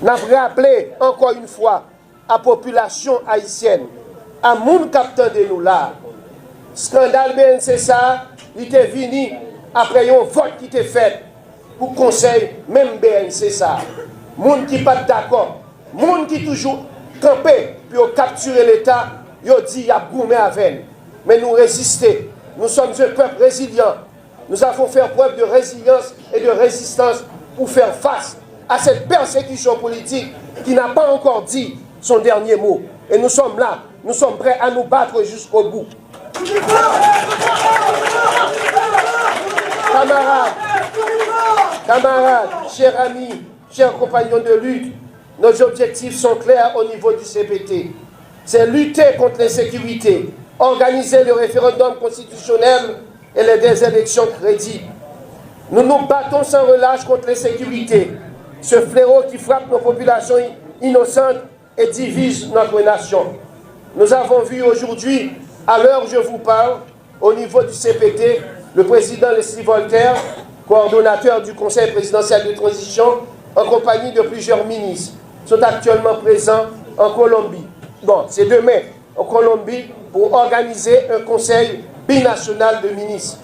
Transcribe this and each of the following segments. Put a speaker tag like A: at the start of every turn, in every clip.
A: Nous avons rappelé encore une fois à la population haïtienne, à moun capteur de nous là. Scandale BNC ça, il était venu après un vote qui était fait pour conseil même BNC ça. Moun qui pas d'accord, moun qui toujours campé pour capturer l'État, yo dit y a goumé avec. Mais nous résister. Nous sommes un peuple résilient. Nous avons fait preuve de résilience et de résistance pour faire face à cette persécution politique qui n'a pas encore dit son dernier mot. Et nous sommes là, nous sommes prêts à nous battre jusqu'au bout. Camarades, chers amis, chers compagnons de lutte, nos objectifs sont clairs au niveau du CPT. C'est lutter contre l'insécurité, organiser le référendum constitutionnel et des élections crédibles. Nous nous battons sans relâche contre l'insécurité, ce fléau qui frappe nos populations innocentes et divise notre nation. Nous avons vu aujourd'hui, à l'heure où je vous parle, au niveau du CPT, le président Leslie Voltaire, coordonnateur du Conseil présidentiel de transition, en compagnie de plusieurs ministres, sont actuellement présents en Colombie. Bon, c'est demain, en Colombie, pour organiser un conseil binational de ministres.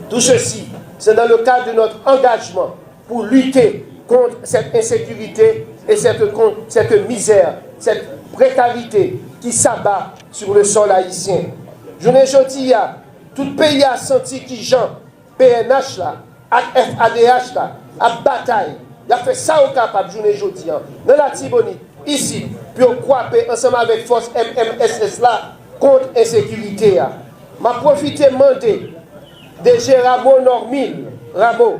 A: Tout ceci, c'est dans le cadre de notre engagement pour lutter contre cette insécurité et cette misère, cette précarité qui s'abat sur le sol haïtien. Je ne dis pas, tout pays a senti qui Jean, PNH là, FADH là, à bataille. Il a fait ça au capable, je ne dis pas. Dans la Tibonite, ici, puis on croit ensemble avec force MMSS là, contre l'insécurité. Je profite de demander de Géramo Normil, Ramo,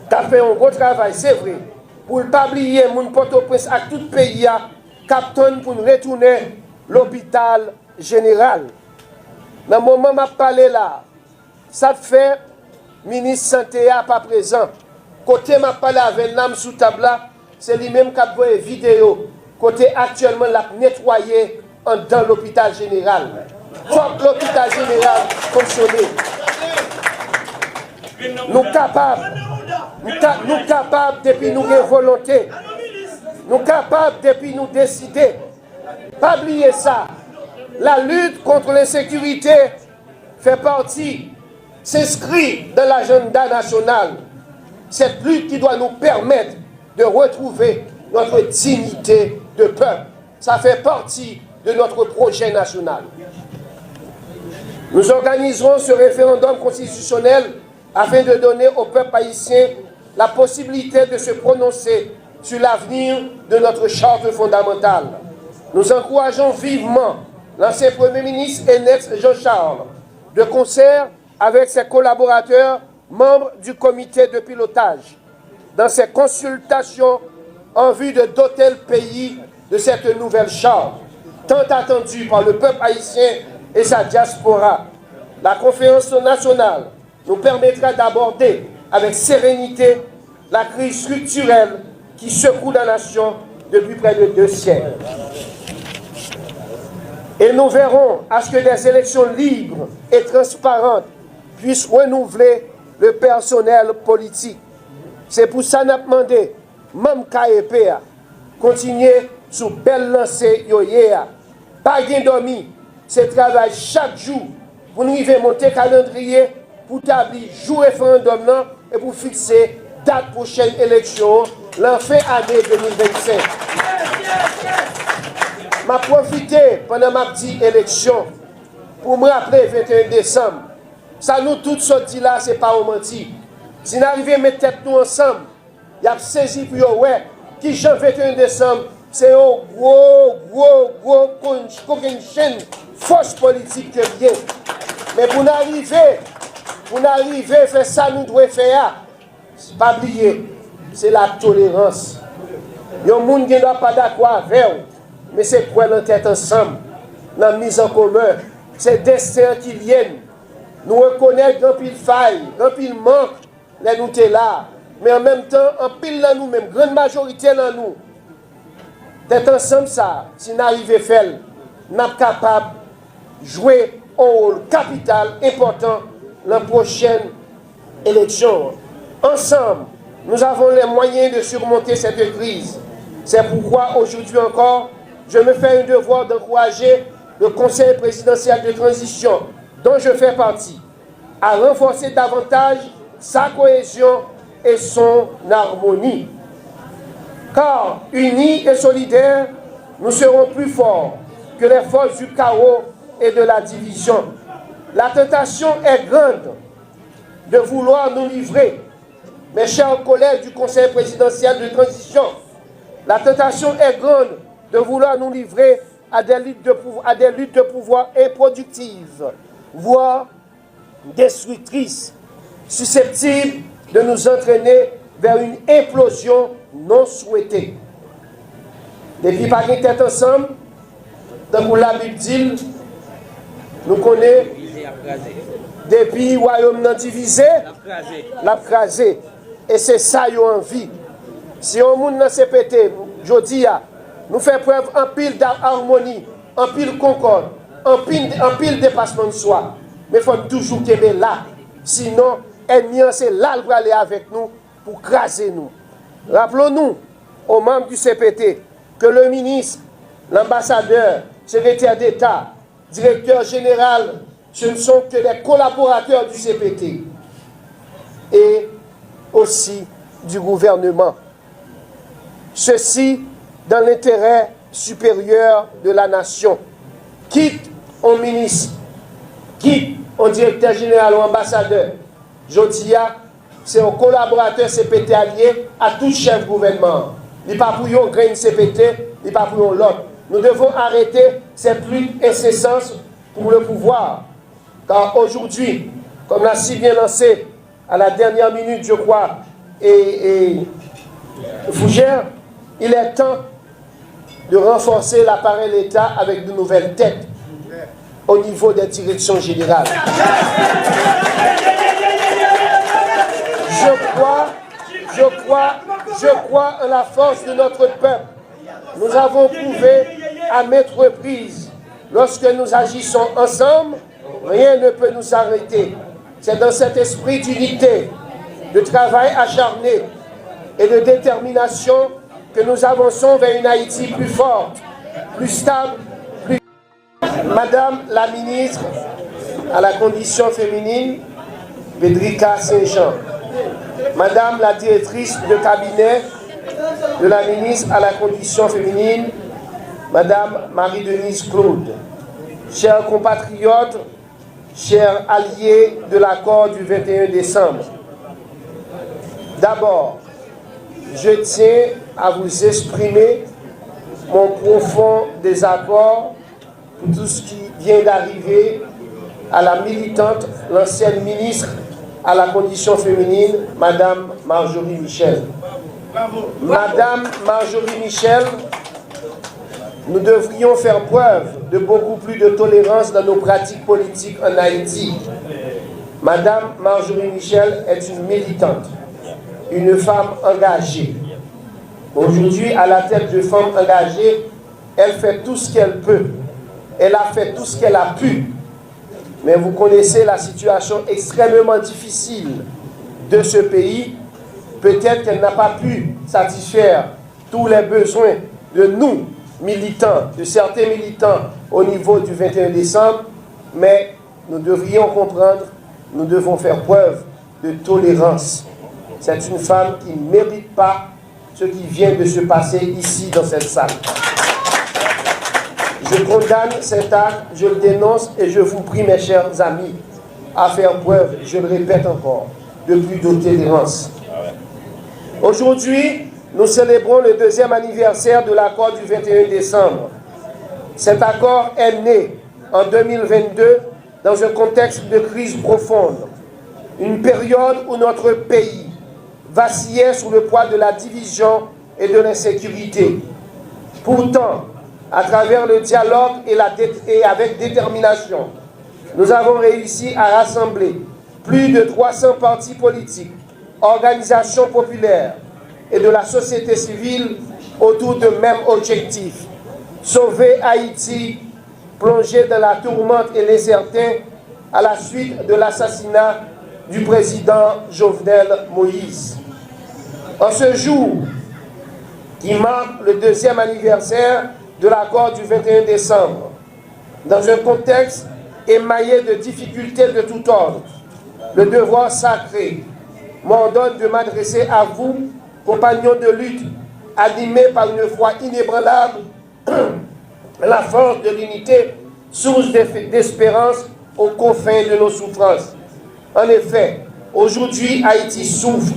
A: qui a fait un gros travail, c'est vrai, pour ne pas oublier mon Port-au-Prince à tout le pays, Captain pour nous retourner l'hôpital général. Dans le moment où je parle là, ça fait, ministre santé n'est pas présent. Côté je parle avec l'âme sous table, c'est lui-même qui a vu une vidéo. Côté actuellement, l'a nettoyé dans l'hôpital général. Faut que l'hôpital général fonctionne. Nous capables depuis nous avons volonté. Nous capables depuis nous décider. Pas oublier ça. La lutte contre l'insécurité fait partie, s'inscrit dans l'agenda national. Cette lutte qui doit nous permettre de retrouver notre dignité de peuple. Ça fait partie de notre projet national. Nous organiserons ce référendum constitutionnel afin de donner au peuple haïtien la possibilité de se prononcer sur l'avenir de notre charte fondamentale. Nous encourageons vivement l'ancien Premier ministre Enex Jean-Charles, de concert avec ses collaborateurs, membres du comité de pilotage, dans ses consultations en vue de doter le pays de cette nouvelle charte, tant attendue par le peuple haïtien et sa diaspora. La conférence nationale nous permettra d'aborder avec sérénité la crise structurelle qui secoue la nation depuis près de 2 siècles. Et nous verrons à ce que des élections libres et transparentes puissent renouveler le personnel politique. C'est pour ça que nous avons demandé, même KEP, continuer sous belle lancée yoyéa. Pas de dormi, c'est travail chaque jour pour nous monter calendrier pour établir jour référendum et pour fixer date prochaine élection, l'an fin année 2025. Je profité pendant ma petite élection pour me rappeler 21 décembre. Ça nous tous sortis là, ce n'est pas au menti. Si nous arrivons à mettre tête nous ensemble, il y a saisi pour vous, ouais, qui jean 21 décembre, c'est un gros chaîne force politique que vient. Mais pour nous arriver à faire ça, nous devons faire. Pas oublier, c'est la tolérance. Il y a des gens qui ne doivent pas d'accord avec vous, mais c'est quoi la tête ensemble, la mise en commun, c'est destin qui viennent. Nous reconnaissons grand pile faille, grand pile manque, là nous sommes là. Mais en même temps, en pile là nous-mêmes, grande majorité là nous. D'être ensemble ça, si nous arrivons à faire, nous sommes capables de jouer un rôle capital important dans la prochaine élection. Ensemble, nous avons les moyens de surmonter cette crise. C'est pourquoi aujourd'hui encore, je me fais un devoir d'encourager le Conseil présidentiel de transition, dont je fais partie, à renforcer davantage sa cohésion et son harmonie. Car, unis et solidaires, nous serons plus forts que les forces du chaos et de la division. La tentation est grande de vouloir nous livrer, mes chers collègues du Conseil présidentiel de transition, la tentation est grande de vouloir nous livrer à des luttes de pouvoir improductives, voire destructrices, susceptibles de nous entraîner vers une implosion non souhaitée. Depuis pas de tête ensemble, dans la Bible dit, nous connaissons, depuis le royaume non divisé, l'a crasé. Et c'est ça qu'ils ont envie. Si on monde dans CPT, je dis, nous faisons preuve en pile d'harmonie, en pile concorde, en pile dépassement de soi. Mais il faut toujours qu'il y ait là. Sinon, l'ennemi, c'est là pour aller avec nous, pour craser nous. Rappelons-nous, aux membres du CPT, que le ministre, l'ambassadeur, secrétaire d'État, directeur général, ce ne sont que des collaborateurs du CPT. Et aussi du gouvernement. Ceci dans l'intérêt supérieur de la nation. Quitte au ministre, quitte au directeur général ou ambassadeur, je dis, c'est un collaborateur CPT allié à tout chef gouvernement. Il n'est pas pour un grain CPT, il n'est pas pour l'autre. Nous devons arrêter cette lutte incessante pour le pouvoir. Car aujourd'hui, comme l'a si bien lancé à la dernière minute, je crois, et Fougère, il est temps de renforcer l'appareil d'État avec de nouvelles têtes au niveau des directions générales. Je crois en la force de notre peuple. Nous avons prouvé à maintes reprises, lorsque nous agissons ensemble, rien ne peut nous arrêter. C'est dans cet esprit d'unité, de travail acharné et de détermination que nous avançons vers une Haïti plus forte, plus stable, plus... Madame la ministre à la condition féminine, Bédrika Saint-Jean. Madame la directrice de cabinet de la ministre à la condition féminine, Madame Marie-Denise Claude. Chers compatriotes, chers alliés de l'accord du 21 décembre, d'abord, je tiens à vous exprimer mon profond désaccord pour tout ce qui vient d'arriver à la militante, l'ancienne ministre à la condition féminine, Madame Marjorie Michel. Madame Marjorie Michel, nous devrions faire preuve de beaucoup plus de tolérance dans nos pratiques politiques en Haïti. Madame Marjorie Michel est une militante, une femme engagée. Aujourd'hui, à la tête de femmes engagées, elle fait tout ce qu'elle peut. Elle a fait tout ce qu'elle a pu. Mais vous connaissez la situation extrêmement difficile de ce pays. Peut-être qu'elle n'a pas pu satisfaire tous les besoins de nous, militants, de certains militants au niveau du 21 décembre, mais nous devrions comprendre, nous devons faire preuve de tolérance. C'est une femme qui ne mérite pas ce qui vient de se passer ici dans cette salle. Je condamne cet acte, je le dénonce et je vous prie, mes chers amis, à faire preuve, je le répète encore, de plus de tolérance. Aujourd'hui, nous célébrons le 2e anniversaire de l'accord du 21 décembre. Cet accord est né en 2022 dans un contexte de crise profonde, une période où notre pays vacillait sous le poids de la division et de l'insécurité. Pourtant, à travers le dialogue et avec détermination, nous avons réussi à rassembler plus de 300 partis politiques, organisations populaires et de la société civile autour de même objectif: sauver Haïti, plongé dans la tourmente et l'incertain à la suite de l'assassinat du président Jovenel Moïse. En ce jour qui marque le 2e anniversaire de l'accord du 21 décembre, dans un contexte émaillé de difficultés de tout ordre, le devoir sacré m'ordonne de m'adresser à vous, compagnons de lutte, animés par une foi inébranlable, la force de l'unité, source d'espérance aux confins de nos souffrances. En effet, aujourd'hui, Haïti souffre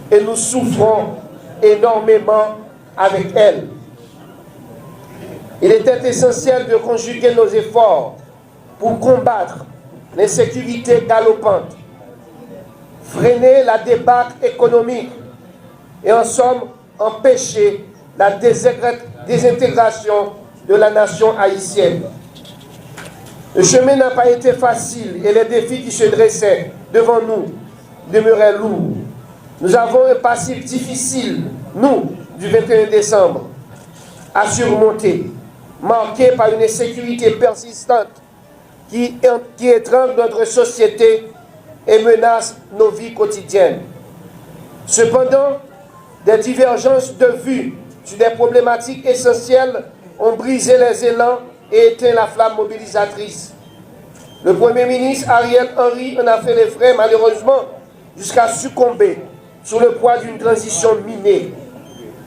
A: et nous souffrons énormément avec elle. Il était essentiel de conjuguer nos efforts pour combattre l'insécurité galopante, freiner la débâcle économique et en somme empêcher la désintégration de la nation haïtienne. Le chemin n'a pas été facile et les défis qui se dressaient devant nous demeuraient lourds. Nous avons un passif difficile, nous, du 21 décembre, à surmonter, marqué par une insécurité persistante qui étrangle notre société et menace nos vies quotidiennes. Cependant, des divergences de vues sur des problématiques essentielles ont brisé les élans et éteint la flamme mobilisatrice. Le Premier ministre Ariel Henry en a fait les frais, malheureusement, jusqu'à succomber sous le poids d'une transition minée.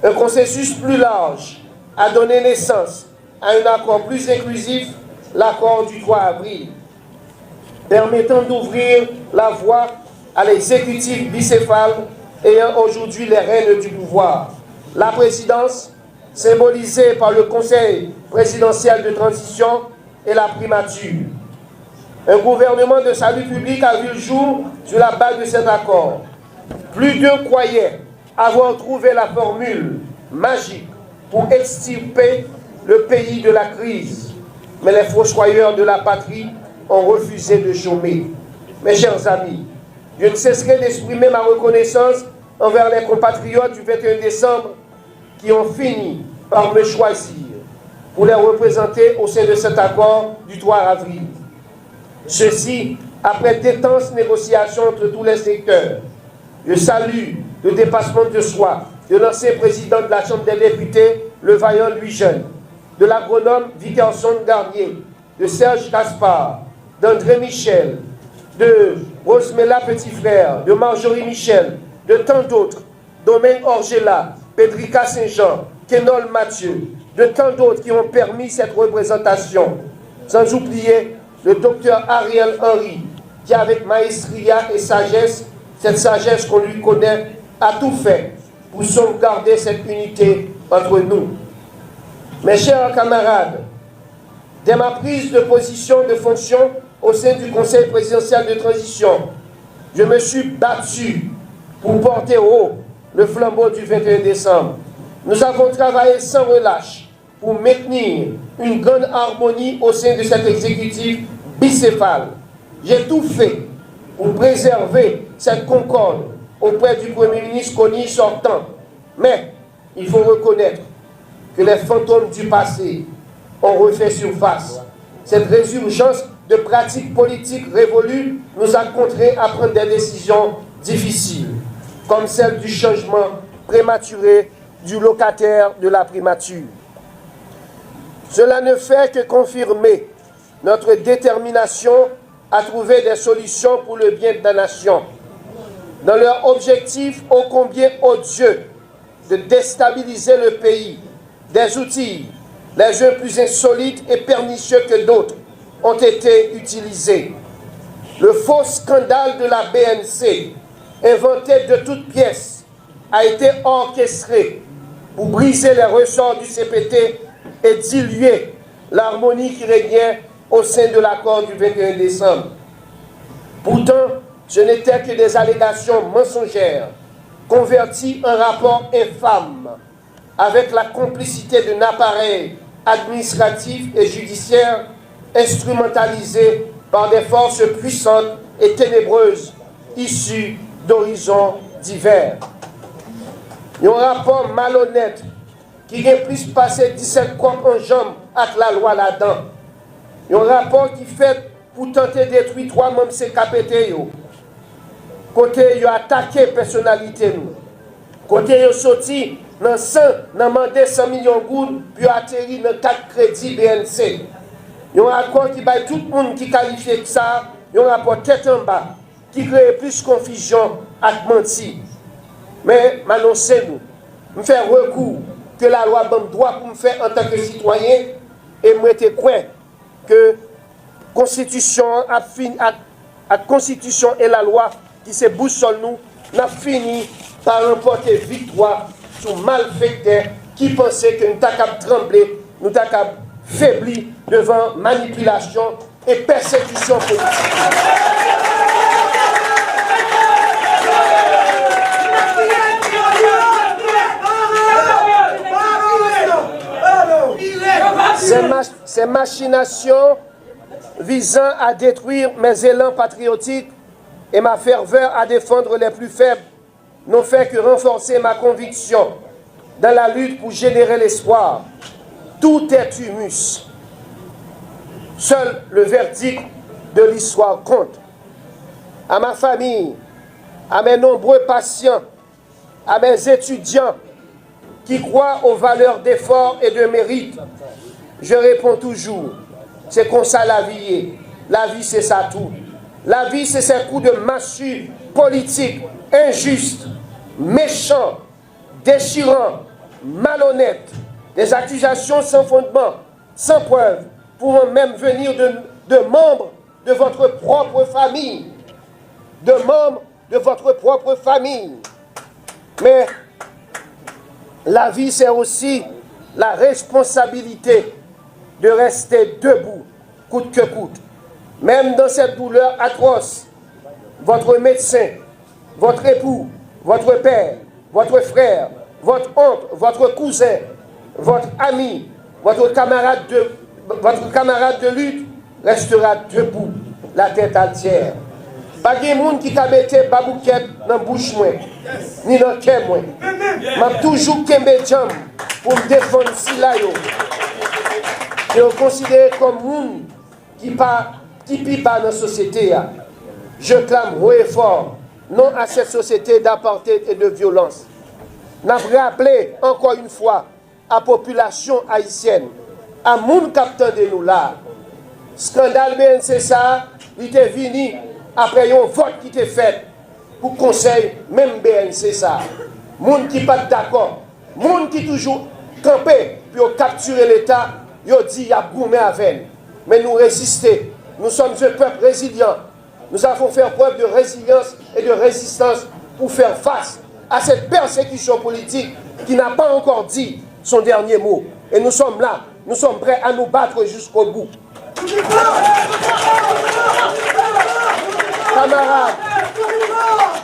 A: Un consensus plus large a donné naissance à un accord plus inclusif, l'accord du 3 avril, permettant d'ouvrir la voie à l'exécutif bicéphale ayant aujourd'hui les rênes du pouvoir. La présidence, symbolisée par le Conseil présidentiel de transition et la primature. Un gouvernement de salut public a vu le jour sur la base de cet accord. Plus d'un croyait avoir trouvé la formule magique pour extirper le pays de la crise. Mais les fossoyeurs de la patrie ont refusé de chômer. Mes chers amis, je ne cesserai d'exprimer ma reconnaissance envers les compatriotes du 21 décembre qui ont fini par me choisir pour les représenter au sein de cet accord du 3 avril. Ceci, après d'intenses négociations entre tous les secteurs. Je salue le dépassement de soi de l'ancien président de la Chambre des députés, le vaillant Louis Jeune, de l'agronome Vickerson Garnier, de Serge Gaspard, d'André Michel, de Rosemella Petit-Frère, de Marjorie Michel, de tant d'autres, Domaine Orgela, Pedrika Saint-Jean, Kenol Mathieu, de tant d'autres qui ont permis cette représentation. Sans oublier le docteur Ariel Henry, qui avec maestria et sagesse, cette sagesse qu'on lui connaît, a tout fait pour sauvegarder cette unité entre nous. Mes chers camarades, dès ma prise de position de fonction au sein du Conseil présidentiel de transition, je me suis battu pour porter haut le flambeau du 21 décembre. Nous avons travaillé sans relâche pour maintenir une grande harmonie au sein de cet exécutif bicéphale. J'ai tout fait pour préserver cette concorde auprès du Premier ministre Kony sortant. Mais il faut reconnaître que les fantômes du passé ont refait surface. Cette résurgence de pratiques politiques révolues nous a contraints à prendre des décisions difficiles, comme celle du changement prématuré du locataire de la primature. Cela ne fait que confirmer notre détermination à trouver des solutions pour le bien de la nation, dans leur objectif ô combien odieux de déstabiliser le pays. Des outils, les uns plus insolites et pernicieux que d'autres, ont été utilisés. Le faux scandale de la BNC, inventé de toutes pièces, a été orchestré pour briser les ressorts du CPT et diluer l'harmonie qui régnait au sein de l'accord du 21 décembre. Pourtant, ce n'étaient que des allégations mensongères, converties en rapport infâme, avec la complicité d'un appareil administratif et judiciaire instrumentalisé par des forces puissantes et ténébreuses issues d'horizons divers. Un rapport malhonnête qui a plus passé 17 corps en jambes avec la loi là-dedans. Un rapport qui fait pour tenter de détruire 3 membres CKPT. Côté, il a attaqué la personnalité. Côté yo sorti dans 100, dans mandé 100 millions de gouttes, puis atterri dans 4 crédits BNC. Il y a un accord qui baille tout le monde qui qualifie que ça, il y a un rapport tête en bas, qui crée plus confusion et menti. Mais m'annoncez-nous, me faire recours que la loi donne droit pour me faire en tant que citoyen, et moi te crois que Constitution a fini, la Constitution et la loi qui se boussole nous, n'a fini par remporter victoire sur malfaiteurs qui pensaient que nous t'avons capable trembler, nous t'avons capable faiblir devant manipulation et persécution politique. Ces machinations visant à détruire mes élans patriotiques et ma ferveur à défendre les plus faibles n'ont fait que renforcer ma conviction dans la lutte pour générer l'espoir. Tout est humus. Seul le verdict de l'histoire compte. À ma famille, à mes nombreux patients, à mes étudiants qui croient aux valeurs d'effort et de mérite, je réponds toujours, c'est comme ça la vie est. La vie, c'est ça tout. La vie, c'est ces coups de massue politique, injustes, méchants, déchirants, malhonnêtes, des accusations sans fondement, sans preuve, pouvant même venir de membres de votre propre famille. De membres de votre propre famille. Mais la vie, c'est aussi la responsabilité de rester debout, coûte que coûte. Même dans cette douleur atroce, votre médecin, votre époux, votre père, votre frère, votre oncle, votre cousin, votre ami, votre camarade de lutte restera debout, la tête entière. Pas de monde qui a mis babouquette dans la bouche, ni dans le cœur. Je toujours kembe jam pour me défendre si là. Je me considère comme monde qui ne pas dans la société. Je clame haut et fort non à cette société d'apartheid et de violence. Nous avons rappelé encore une fois à la population haïtienne, à monde capteur de nous là. Scandale BNC ça, il était venu après un vote qui était fait pour conseil, même BNC ça. Monde qui pas d'accord, monde qui toujours campé pour capturer l'État, il dit y a gourmet avec. Mais nous résister. Nous sommes un peuple résilient. Nous avons fait preuve de résilience et de résistance pour faire face à cette persécution politique qui n'a pas encore dit son dernier mot. Et nous sommes là, nous sommes prêts à nous battre jusqu'au bout.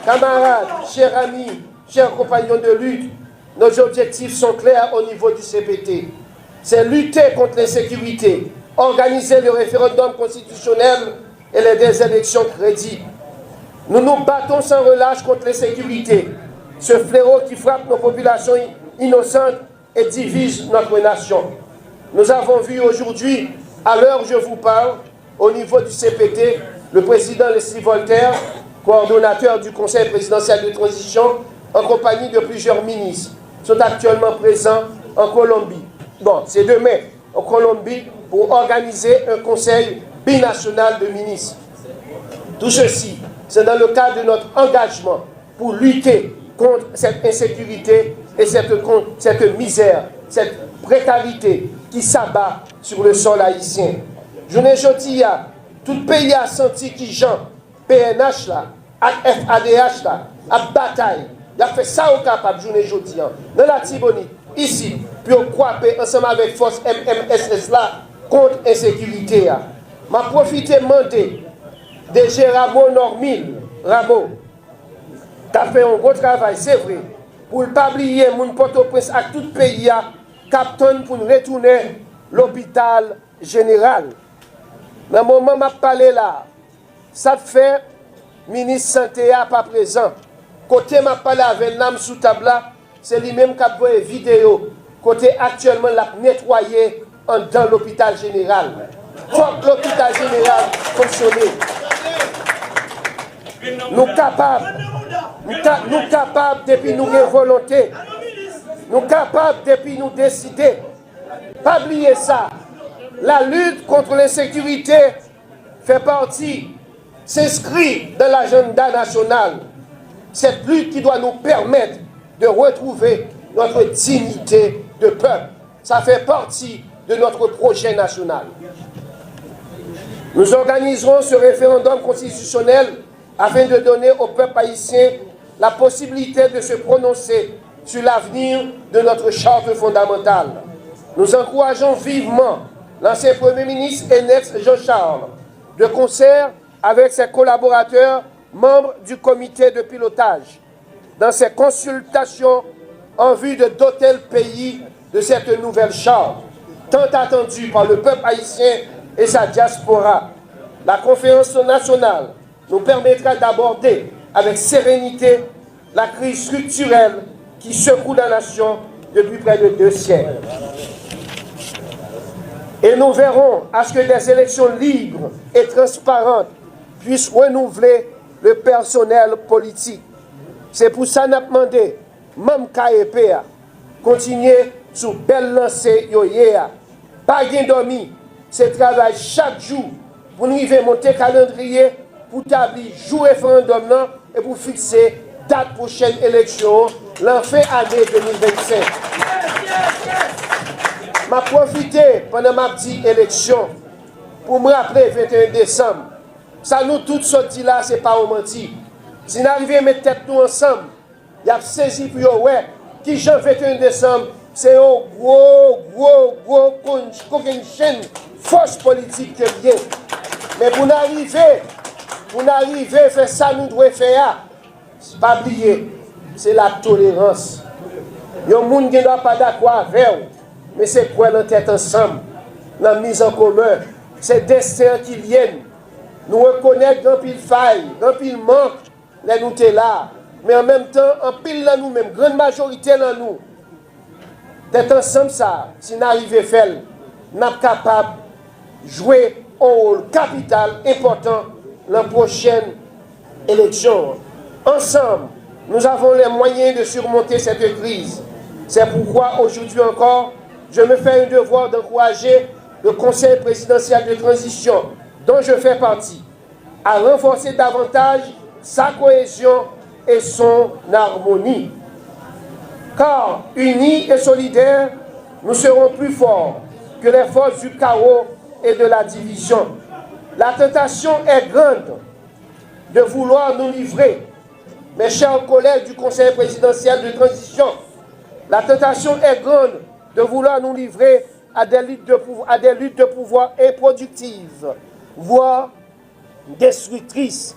A: Camarades, chers amis, chers compagnons de lutte, nos objectifs sont clairs au niveau du CPT. C'est lutter contre l'insécurité, organiser le référendum constitutionnel et les élections crédibles. Nous nous battons sans relâche contre l'insécurité, ce fléau qui frappe nos populations innocentes et divise notre nation. Nous avons vu aujourd'hui, à l'heure où je vous parle, au niveau du CPT, le président Leslie Voltaire, coordonnateur du Conseil présidentiel de transition, en compagnie de plusieurs ministres, sont actuellement présents en Colombie. Bon, c'est demain, en Colombie, pour organiser un conseil binational de ministres. Tout ceci, c'est dans le cadre de notre engagement pour lutter contre cette insécurité et cette misère, cette précarité qui s'abat sur le sol haïtien. Je ne dis pas, tout pays a senti qui Jean, PNH là, FADH là, a bataille. Il a fait ça au capable, je ne dis pas. Dans la Tibonite, ici, puis on croit ensemble avec force MMSS là, contre l'insécurité. Je profite de demander de Géramo Normil, Rameau, qui a fait un gros travail, c'est vrai, pour ne pas oublier mon Port-au-Prince à tout le pays, Captain pour nous retourner l'hôpital général. Dans le moment où je parle là, ça fait, le ministre Santé n'est pas présent. Côté je parle avec l'âme sous table, c'est lui-même qui a vu une vidéo. Côté actuellement, l'a nettoyé dans l'hôpital général. Il faut que l'hôpital général fonctionne. Nous sommes capables nous capables depuis nous de volonté, nous capables depuis nous décider. Pas oublier ça. La lutte contre l'insécurité fait partie, s'inscrit dans l'agenda national. Cette lutte qui doit nous permettre de retrouver notre dignité de peuple. Ça fait partie de notre projet national. Nous organiserons ce référendum constitutionnel afin de donner au peuple haïtien la possibilité de se prononcer sur l'avenir de notre charte fondamentale. Nous encourageons vivement l'ancien Premier ministre Enex Jean-Charles, de concert avec ses collaborateurs, membres du comité de pilotage, dans ses consultations en vue de doter le pays de cette nouvelle charte, tant attendue par le peuple haïtien et sa diaspora. La conférence nationale nous permettra d'aborder avec sérénité la crise structurelle qui secoue la nation depuis près de 2 siècles. Et nous verrons à ce que des élections libres et transparentes puissent renouveler le personnel politique. C'est pour ça que nous avons demandé, même KEP, continuer sous belle lancée, pas de dormi, c'est travail chaque jour pour nous arriver à monter le calendrier, pour établir jour référendum et pour fixer date prochaine élection, l'enfin année 2025. Je profité pendant ma petite élection pour me rappeler le 21 décembre. Ça nous tous sortis là, ce n'est pas au menti. Si nous arrivons à mettre tête nous ensemble, il y a saisi pour vous, ouais, qui jean 21 décembre, c'est un gros chaîne force politique que vient. Mais pour nous arriver à faire ça, nous devons faire. Pas oublier, c'est la tolérance. Il y a des gens qui ne doivent pas d'accord avec vous, mais c'est quoi la tête ensemble, la mise en commun, c'est destin qui viennent. Nous reconnaissons grand pile faille, grand pile manque, là nous sommes là. Mais en même temps, en pile là nous-mêmes, grande majorité là nous. D'être ensemble ça, si nous arrivons à faire, nous sommes capables de jouer un rôle capital important dans la prochaine élection. Ensemble, nous avons les moyens de surmonter cette crise. C'est pourquoi aujourd'hui encore, je me fais un devoir d'encourager le Conseil présidentiel de transition, dont je fais partie, à renforcer davantage sa cohésion et son harmonie. Car, unis et solidaires, nous serons plus forts que les forces du chaos et de la division. La tentation est grande de vouloir nous livrer, mes chers collègues du Conseil présidentiel de transition. La tentation est grande de vouloir nous livrer à des luttes de pouvoir improductives, voire destructrices,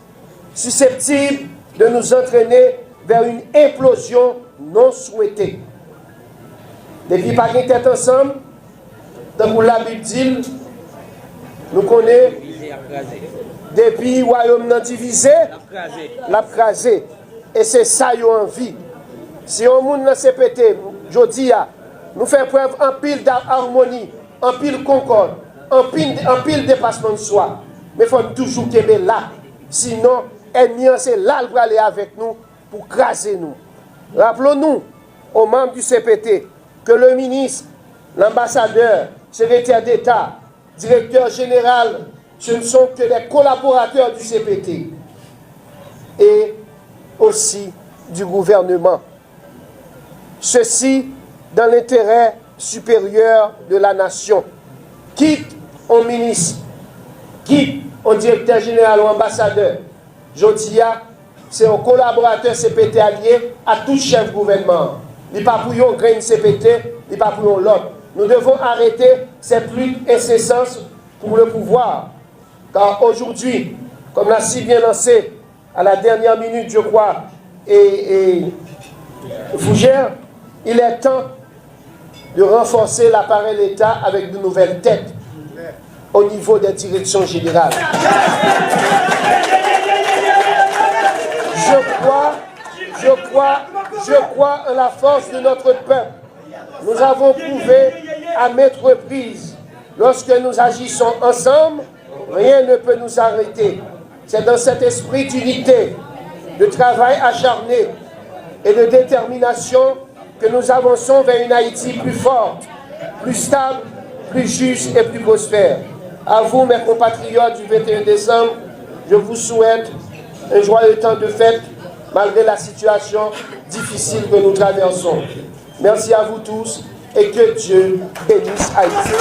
A: susceptibles de nous entraîner vers une implosion non souhaitée. Depuis pas de tête ensemble, dans la Bible dit, nous connaissons, depuis le royaume non divisé, l'a crasé. Et c'est ça qu'ils ont envie. Si on monde dans CPT, je dis, nous faisons preuve en pile d'harmonie, en pile concorde, en pile dépassement de soi. Mais il faut toujours qu'il y ait là. Sinon, l'ennemi, c'est là pour aller avec nous, pour craser nous. Rappelons-nous, aux membres du CPT, que le ministre, l'ambassadeur, secrétaire d'État, directeur général, ce ne sont que des collaborateurs du CPT. Et aussi du gouvernement. Ceci dans l'intérêt supérieur de la nation. Quitte au ministre, quitte au directeur général ou ambassadeur. Jodia, c'est un collaborateur CPT allié à tout chef gouvernement. Il n'est pas pour un grain CPT, il n'est pas pour l'autre. Nous devons arrêter cette lutte incessante pour le pouvoir. Car aujourd'hui, comme l'a si bien lancé à la dernière minute, je crois, et Fougère, il est temps de renforcer l'appareil d'État avec de nouvelles têtes au niveau des directions générales. Je crois en la force de notre peuple. Nous avons prouvé à maintes reprises, lorsque nous agissons ensemble, rien ne peut nous arrêter. C'est dans cet esprit d'unité de travail acharné et de détermination que nous avançons vers une Haïti plus forte, plus stable, plus juste et plus prospère. À vous, mes compatriotes du 21 décembre, je vous souhaite un joyeux temps de fête, malgré la situation difficile que nous traversons. Merci à vous tous et que Dieu bénisse Haïti.